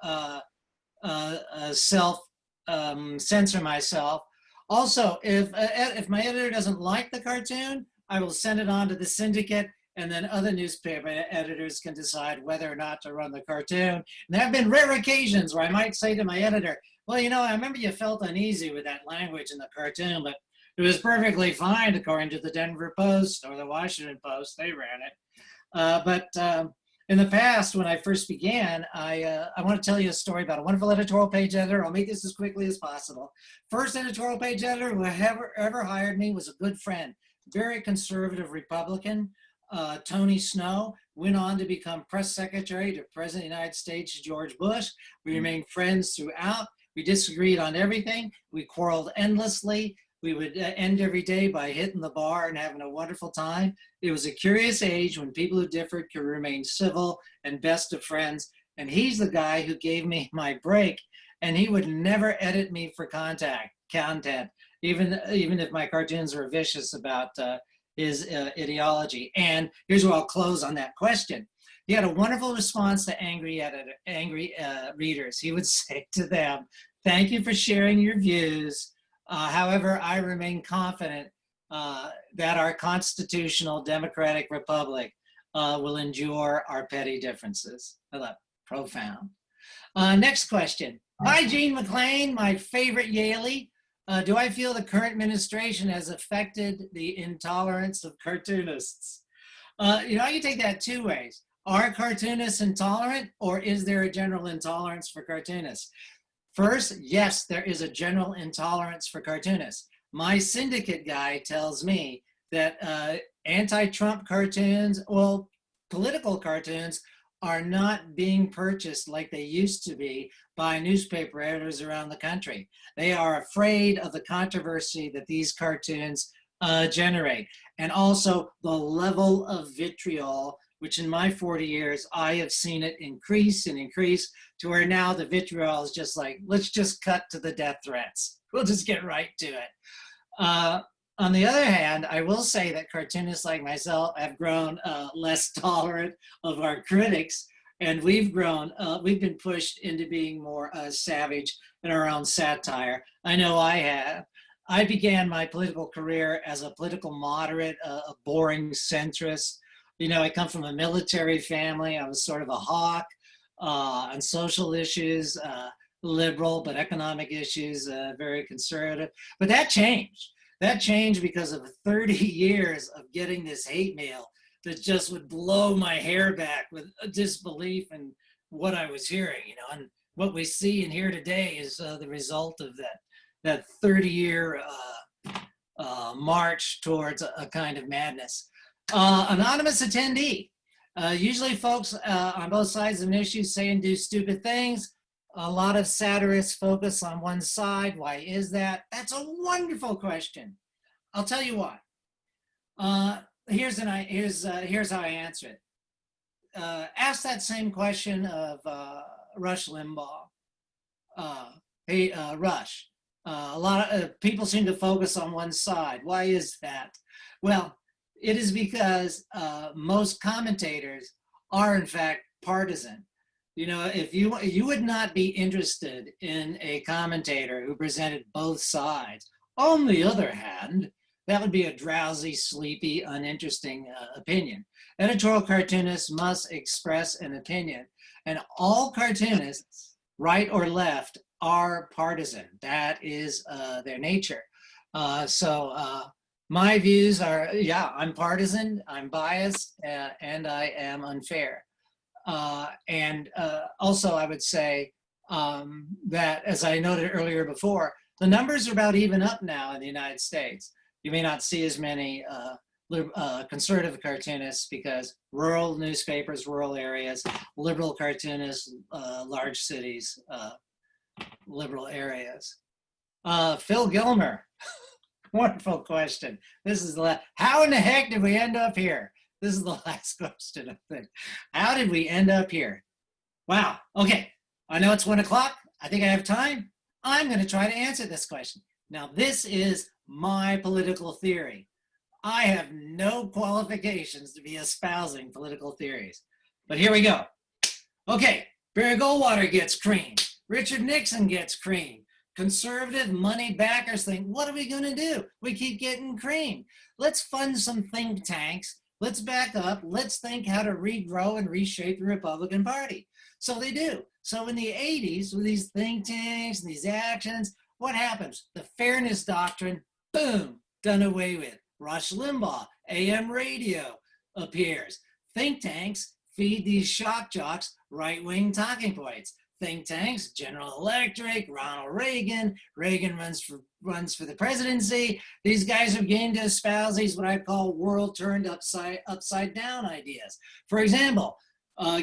self-censor myself. Also, if my editor doesn't like the cartoon, I will send it on to the syndicate, and then other newspaper editors can decide whether or not to run the cartoon. And there have been rare occasions where I might say to my editor, well, you know, I remember you felt uneasy with that language in the cartoon, but It was perfectly fine, according to the Denver Post or the Washington Post. They ran it. But in the past, when I first began, I want to tell you a story about a wonderful editorial page editor. I'll make this as quickly as possible. First editorial page editor who ever hired me was a good friend, very conservative Republican, Tony Snow. Went on to become press secretary to President of the United States, George Bush. We remained friends throughout. We disagreed on everything. We quarreled endlessly. We would end every day by hitting the bar and having a wonderful time. It was a curious age when people who differed could remain civil and best of friends. And he's the guy who gave me my break, and he would never edit me for content, even if my cartoons were vicious about his ideology. And here's where I'll close on that question. He had a wonderful response to angry readers. He would say to them, "Thank you for sharing your views. However, I remain confident that our constitutional democratic republic will endure our petty differences." I love it. Profound. Next question. Hi, Gene McLean, my favorite Yalie. Do I feel the current administration has affected the intolerance of cartoonists? You know, you take that two ways. Are cartoonists intolerant, or is there a general intolerance for cartoonists? First, yes, there is a general intolerance for cartoonists. My syndicate guy tells me that anti-Trump cartoons, well, political cartoons, are not being purchased like they used to be by newspaper editors around the country. They are afraid of the controversy that these cartoons generate. And also the level of vitriol, which in my 40 years, I have seen it increase and increase to where now the vitriol is just like, let's just cut to the death threats. We'll just get right to it. On the other hand, I will say that cartoonists like myself have grown less tolerant of our critics, and we've been pushed into being more savage in our own satire. I know I have. I began my political career as a political moderate, a boring centrist. You know, I come from a military family. I was sort of a hawk on social issues, liberal, but economic issues, very conservative. But that changed. That changed because of 30 years of getting this hate mail that just would blow my hair back with disbelief in what I was hearing, you know. And what we see and hear today is the result of that 30-year march towards a kind of madness. Anonymous attendee. Usually folks on both sides of an issue say and do stupid things. A lot of satirists focus on one side. Why is that? That's a wonderful question. I'll tell you why. Here's how I answer it. Ask that same question of Rush Limbaugh. Hey, Rush, a lot of people seem to focus on one side. Why is that? Well, it is because most commentators are in fact partisan. You know, if you would not be interested in a commentator who presented both sides. On the other hand, that would be a drowsy, sleepy, uninteresting opinion. Editorial cartoonists must express an opinion, and all cartoonists, right or left, are partisan. That is their nature. My views are, yeah, I'm partisan, I'm biased, and I am unfair. Also, I would say that, as I noted earlier before, the numbers are about even up now in the United States. You may not see as many conservative cartoonists because rural newspapers, rural areas, liberal cartoonists, large cities, liberal areas. Phil Gilmer, wonderful question. This is how in the heck did we end up here? This is the last question, I think. How did we end up here? Wow, okay. I know it's 1 o'clock. I think I have time. I'm gonna try to answer this question. Now, this is my political theory. I have no qualifications to be espousing political theories, but here we go. Okay, Barry Goldwater gets creamed. Richard Nixon gets creamed. Conservative money backers think, what are we gonna do? We keep getting creamed. Let's fund some think tanks. Let's back up. Let's think how to regrow and reshape the Republican Party. So they do. So in the 80s, with these think tanks and these actions, what happens? The fairness doctrine boom, done away with. Rush Limbaugh, AM radio appears. Think tanks feed these shock jocks right-wing talking points. Think tanks, General Electric, Ronald Reagan. Reagan runs for the presidency. These guys are beginning to espouse these what I call world turned upside down ideas. For example,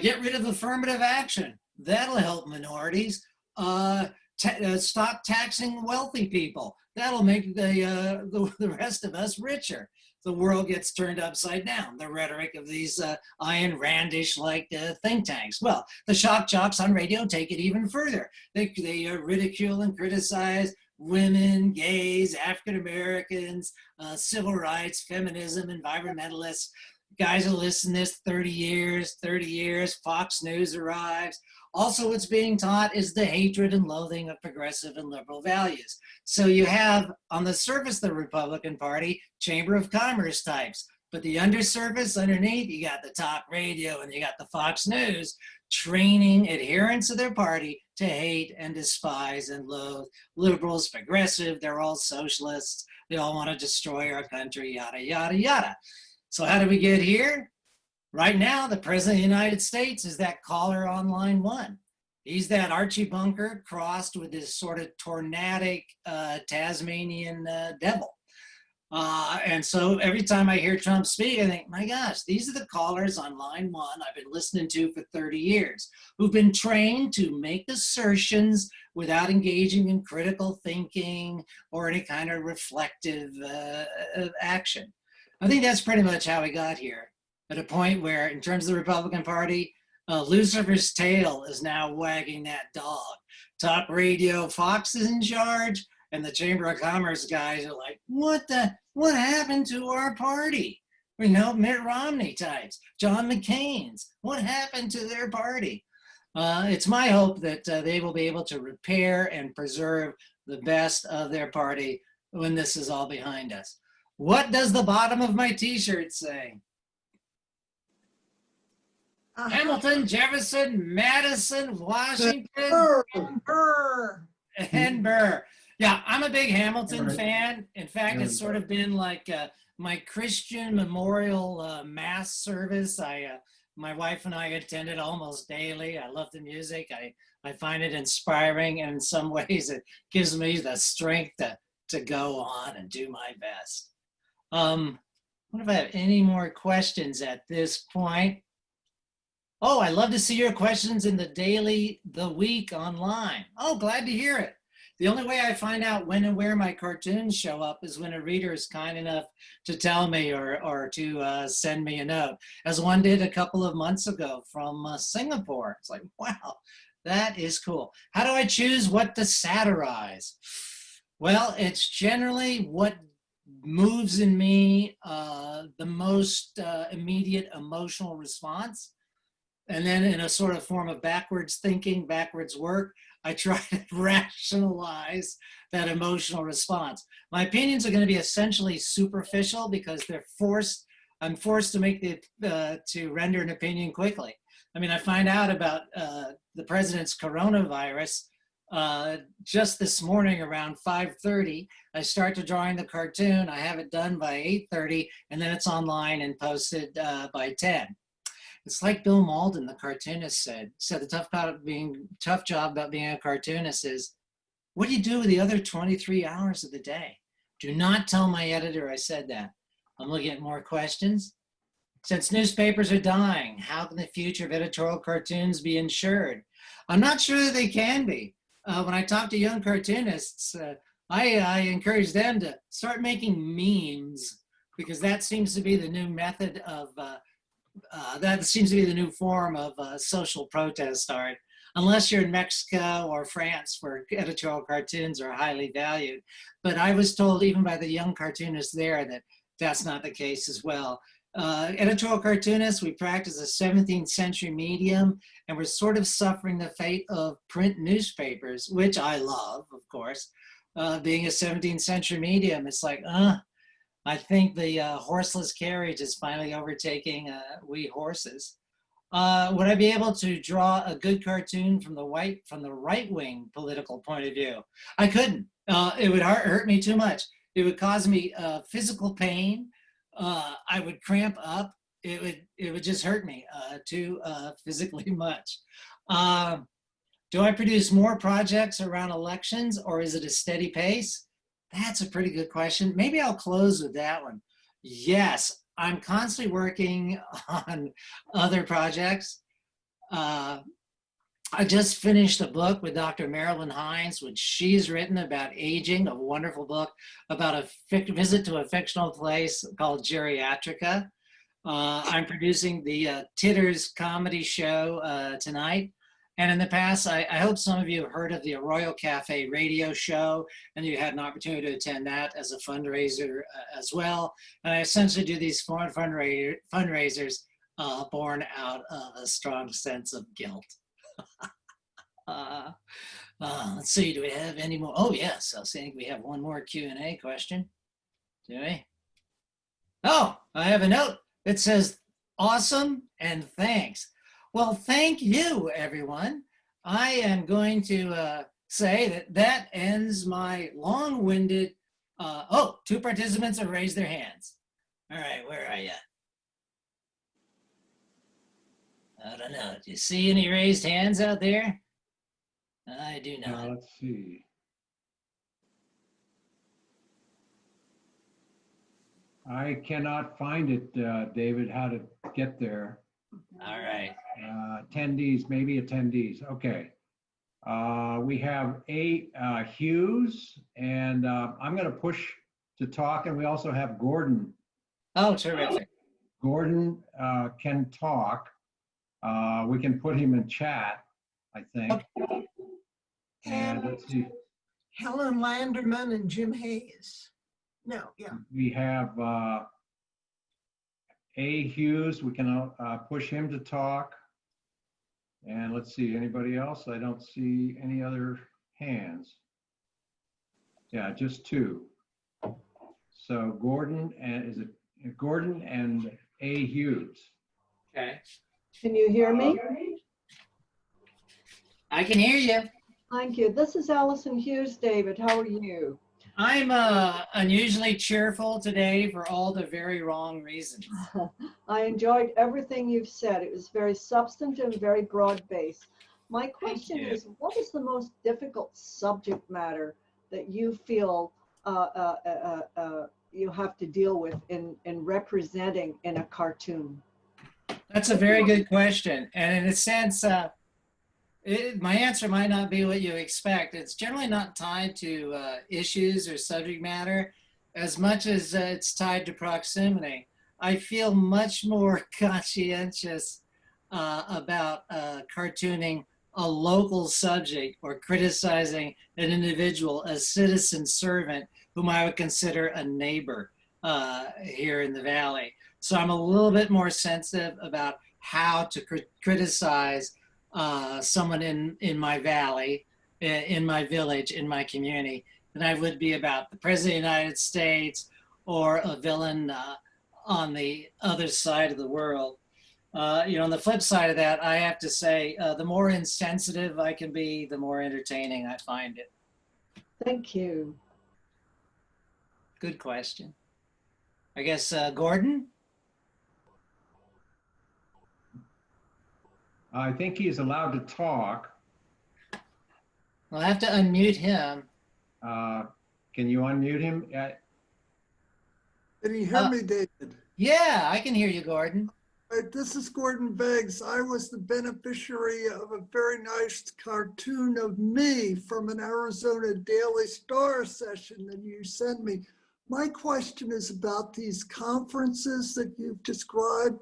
get rid of affirmative action. That'll help minorities. Stop taxing wealthy people. That'll make the rest of us richer. The world gets turned upside down. The rhetoric of these Ayn Randish-like think tanks. Well, the shock jocks on radio take it even further. They ridicule and criticize women, gays, African Americans, civil rights, feminism, environmentalists. Guys will listen to this 30 years, Fox News arrives. Also, what's being taught is the hatred and loathing of progressive and liberal values. So you have, on the surface, the Republican Party, Chamber of Commerce types, but the undersurface, underneath, you got the talk radio and you got the Fox News training adherents of their party to hate and despise and loathe liberals, progressive, they're all socialists, they all want to destroy our country, yada, yada, yada. So how do we get here? Right now, the President of the United States is that caller on line one. He's that Archie Bunker crossed with this sort of tornadic Tasmanian devil. And so every time I hear Trump speak, I think, my gosh, these are the callers on line one I've been listening to for 30 years, who've been trained to make assertions without engaging in critical thinking or any kind of reflective action. I think that's pretty much how we got here. At a point where, in terms of the Republican Party, Lucifer's tail is now wagging that dog. Talk radio, Fox is in charge, and the Chamber of Commerce guys are like, what happened to our party? You know, Mitt Romney types, John McCain's, what happened to their party? It's my hope that they will be able to repair and preserve the best of their party when this is all behind us. What does the bottom of my t-shirt say? Hamilton, Jefferson, Madison, Washington, and Burr. Yeah, I'm a big Hamilton fan. In fact, it's sort of been like my Christian memorial mass service. My wife and I attended almost daily. I love the music. I find it inspiring, and in some ways it gives me the strength to go on and do my best. I wonder if I have any more questions at this point. Oh, I love to see your questions in the week online. Oh, glad to hear it. The only way I find out when and where my cartoons show up is when a reader is kind enough to tell me or to send me a note, as one did a couple of months ago from Singapore. It's like, wow, that is cool. How do I choose what to satirize? Well, it's generally what moves in me the most immediate emotional response. And then in a sort of form of backwards thinking, backwards work, I try to rationalize that emotional response. My opinions are going to be essentially superficial because I'm forced to make to render an opinion quickly. I mean, I find out about the president's coronavirus just this morning around 5:30. I start to drawing the cartoon. I have it done by 8:30, and then it's online and posted by 10. It's like Bill Malden, the cartoonist, said the tough job about being a cartoonist is, what do you do with the other 23 hours of the day? Do not tell my editor I said that. I'm looking at more questions. Since newspapers are dying, how can the future of editorial cartoons be ensured? I'm not sure that they can be. When I talk to young cartoonists, I encourage them to start making memes, because that seems to be the new method of that seems to be the new form of social protest art, unless you're in Mexico or France where editorial cartoons are highly valued. But I was told even by the young cartoonists there that that's not the case as well. Editorial cartoonists, we practice a 17th century medium, and we're sort of suffering the fate of print newspapers, which I love, of course. Being a 17th century medium, it's like, I think the horseless carriage is finally overtaking we horses. Would I be able to draw a good cartoon from the right-wing political point of view? I couldn't. It would hurt me too much. It would cause me physical pain. I would cramp up. It would just hurt me too physically much. Do I produce more projects around elections, or is it a steady pace? That's a pretty good question. Maybe I'll close with that one. Yes, I'm constantly working on other projects. I just finished a book with Dr. Marilyn Hines, which she's written about aging, a wonderful book about a visit to a fictional place called Geriatrica. I'm producing the Titters comedy show tonight. And in the past, I hope some of you have heard of the Arroyo Cafe radio show, and you had an opportunity to attend that as a fundraiser as well. And I essentially do these fundraisers born out of a strong sense of guilt. Let's see, do we have any more? Oh yes, I think we have one more Q&A question. Do we? Oh, I have a note. It says, awesome and thanks. Well, thank you, everyone. I am going to say that ends my long-winded, oh, 2 participants have raised their hands. All right, where are you? I don't know. Do you see any raised hands out there? I do not. Let's see. I cannot find it, David, how to get there. All right. Attendees, maybe attendees. Okay. We have Hughes, and I'm going to push to talk, and we also have Gordon. Oh, terrific. Gordon can talk. We can put him in chat, I think. Okay. And let's see. Helen Landerman and Jim Hayes. No, yeah. We have Hughes. We can push him to talk. And let's see, anybody else? I don't see any other hands. Yeah, just 2. So Gordon and is it Gordon and Hughes? Okay. Can you hear me? I can hear you. Thank you. This is Allison Hughes, David. How are you? I'm unusually cheerful today for all the very wrong reasons. I enjoyed everything you've said. It was very substantive, very broad-based. My question is, what is the most difficult subject matter that you feel you have to deal with in representing in a cartoon? That's a very good question. And in a sense, my answer might not be what you expect. It's generally not tied to issues or subject matter as much as it's tied to proximity. I feel much more conscientious about cartooning a local subject or criticizing an individual, a citizen servant, whom I would consider a neighbor here in the Valley. So I'm a little bit more sensitive about how to criticize someone in my valley, in my village, in my community, than I would be about the President of the United States or a villain on the other side of the world. On the flip side of that, I have to say, the more insensitive I can be, the more entertaining I find it. Thank you. Good question. I guess, Gordon? I think he's allowed to talk. I'll have to unmute him. Can you unmute him? Can you hear me, David? Yeah, I can hear you, Gordon. Right, this is Gordon Beggs. I was the beneficiary of a very nice cartoon of me from an Arizona Daily Star session that you sent me. My question is about these conferences that you've described.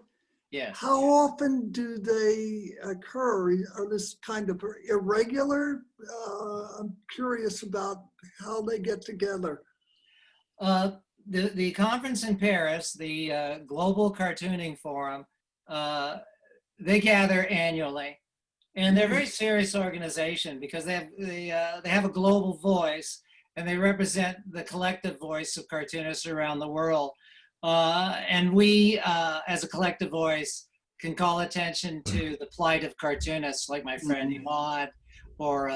Yeah. How often do they occur? Are this kind of irregular? I'm curious about how they get together. The conference in Paris, the Global Cartooning Forum, they gather annually, and they're a very serious organization because they have a global voice, and they represent the collective voice of cartoonists around the world. And we, as a collective voice, can call attention to the plight of cartoonists like my friend Imad, or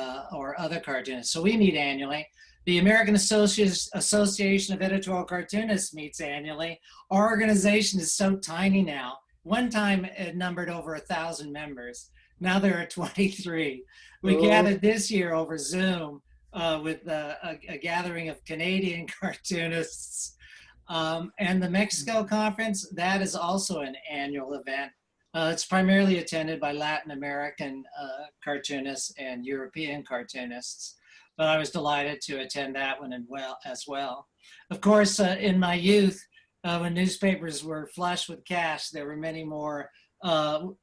other cartoonists. So we meet annually. The American Association of Editorial Cartoonists meets annually. Our organization is so tiny now. One time it numbered over 1,000 members. Now there are 23. We gathered this year over Zoom with a gathering of Canadian cartoonists. And the Mexico conference, that is also an annual event. It's primarily attended by Latin American cartoonists and European cartoonists. But I was delighted to attend that one as well. Of course, in my youth, when newspapers were flush with cash, there were many more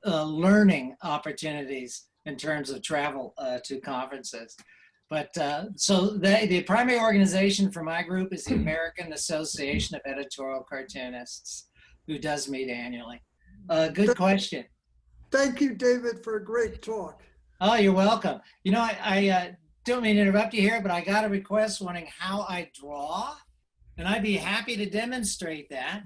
learning opportunities in terms of travel to conferences. But so the primary organization for my group is the American Association of Editorial Cartoonists, who does meet annually. Good question. Thank you, David, for a great talk. Oh, you're welcome. You know, I don't mean to interrupt you here, but I got a request wanting how I draw, and I'd be happy to demonstrate that.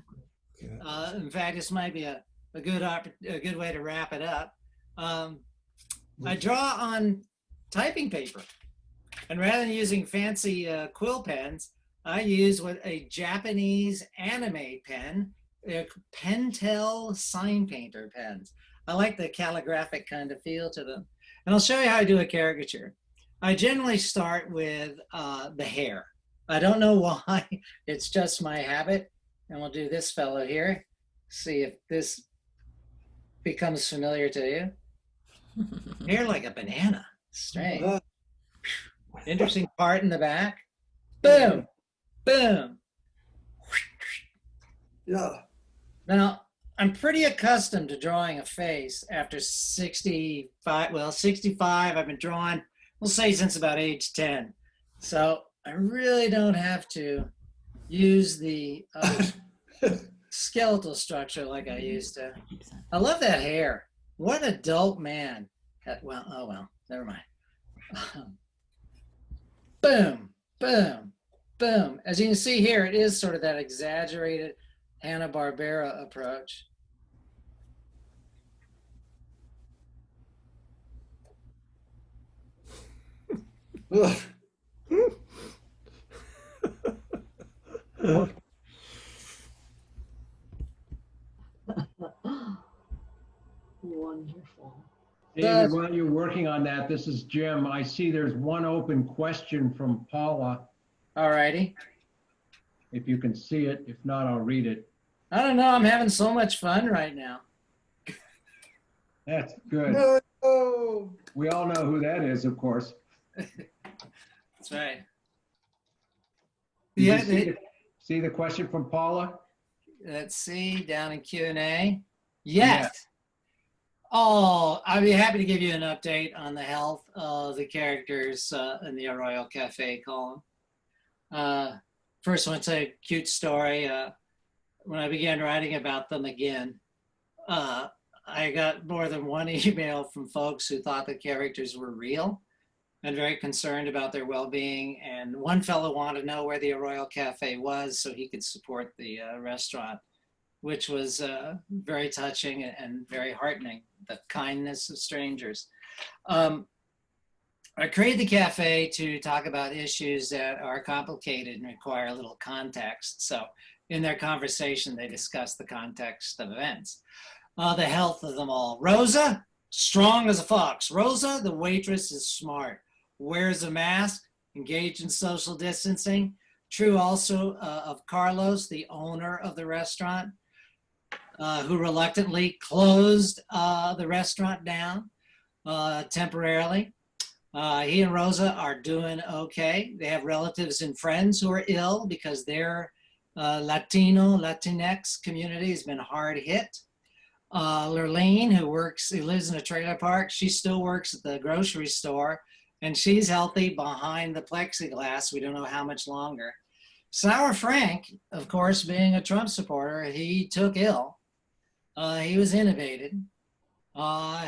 In fact, this might be a good way to wrap it up. I draw on typing paper, and rather than using fancy quill pens, I use what a Japanese anime pen, Pentel sign painter pens. I like the calligraphic kind of feel to them. And I'll show you how I do a caricature. I generally start with the hair. I don't know why, it's just my habit. And we'll do this fellow here. See if this becomes familiar to you. Hair like a banana, strange. Interesting part in the back. Boom, boom. Yeah. Now, I'm pretty accustomed to drawing a face after 65, well, 65, I've been drawing, we'll say since about age 10. So I really don't have to use the skeletal structure like I used to. I love that hair. What adult man. Well, oh well, never mind. Boom, boom, boom. As you can see here, it is sort of that exaggerated Hanna-Barbera approach. Wonderful. David, while you're working on that, this is Jim. I see there's one open question from Paula. All righty. If you can see it. If not, I'll read it. I don't know. I'm having so much fun right now. That's good. No. We all know who that is, of course. That's right. Did you Yeah. see the question from Paula? Let's see, down in Q&A. Yes. Oh, I'd be happy to give you an update on the health of the characters in the Royal Cafe column. First one, it's a cute story. When I began writing about them again, I got more than one email from folks who thought the characters were real and very concerned about their well-being. And one fellow wanted to know where the Royal Cafe was so he could support the restaurant, which was very touching and very heartening, the kindness of strangers. I created the cafe to talk about issues that are complicated and require a little context. So in their conversation, they discuss the context of events. The health of them all. Rosa, strong as a fox. Rosa, the waitress, is smart, wears a mask, engaged in social distancing. True also of Carlos, the owner of the restaurant, who reluctantly closed the restaurant down temporarily. He and Rosa are doing okay. They have relatives and friends who are ill because their Latinx community has been hard hit. Lurleen, who lives in a trailer park, she still works at the grocery store, and she's healthy behind the plexiglass. We don't know how much longer. Sour Frank, of course, being a Trump supporter, he took ill. He was intubated.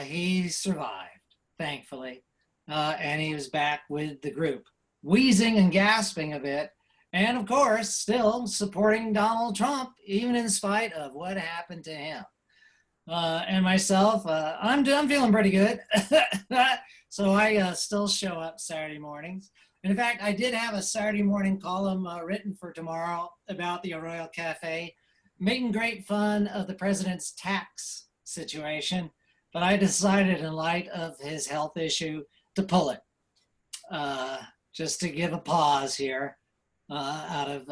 He survived, thankfully. And he was back with the group, wheezing and gasping a bit. And of course, still supporting Donald Trump, even in spite of what happened to him. And myself, I'm feeling pretty good. So I still show up Saturday mornings. And in fact, I did have a Saturday morning column written for tomorrow about the Arroyo Cafe, making great fun of the president's tax situation. But I decided, in light of his health issue, to pull it. Just to give a pause here out of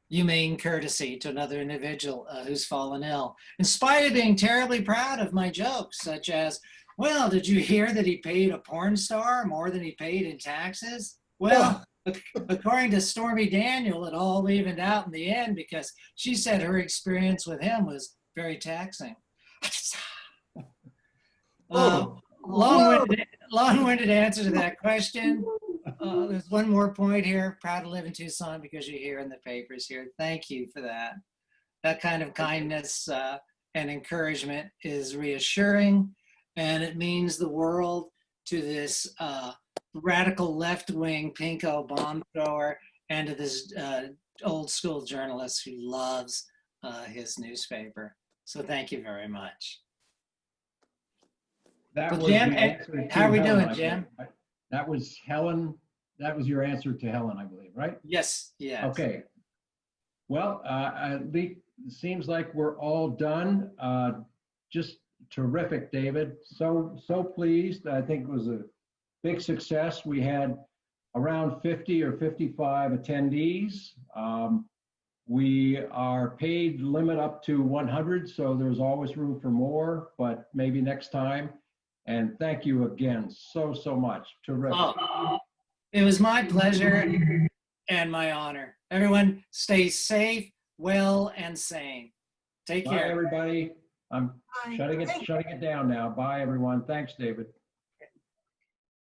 humane courtesy to another individual who's fallen ill. In spite of being terribly proud of my jokes, such as, well, did you hear that he paid a porn star more than he paid in taxes? Well, according to Stormy Daniel, it all evened out in the end because she said her experience with him was very taxing. Long-winded answer to that question. There's one more point here. Proud to live in Tucson because you're here in the papers here. Thank you for that. That kind of kindness and encouragement is reassuring, and it means the world to this radical left-wing pinko bomb thrower and to this old school journalist who loves his newspaper. So thank you very much. That Well, was Jim, the answer to how are we Helen, doing, I Jim? believe. That was Helen. That was your answer to Helen, I believe, right? Yes, yes. Okay. Well, it seems like we're all done. Just terrific, David. So pleased. I think it was a big success. We had around 50 or 55 attendees. We are paid limit up to 100, so there's always room for more, but maybe next time. And thank you again so much. Terrific. Oh, it was my pleasure and my honor. Everyone stay safe, well, and sane. Take Bye, care. everybody. I'm Bye. shutting it down now. Bye, everyone. Thanks, David.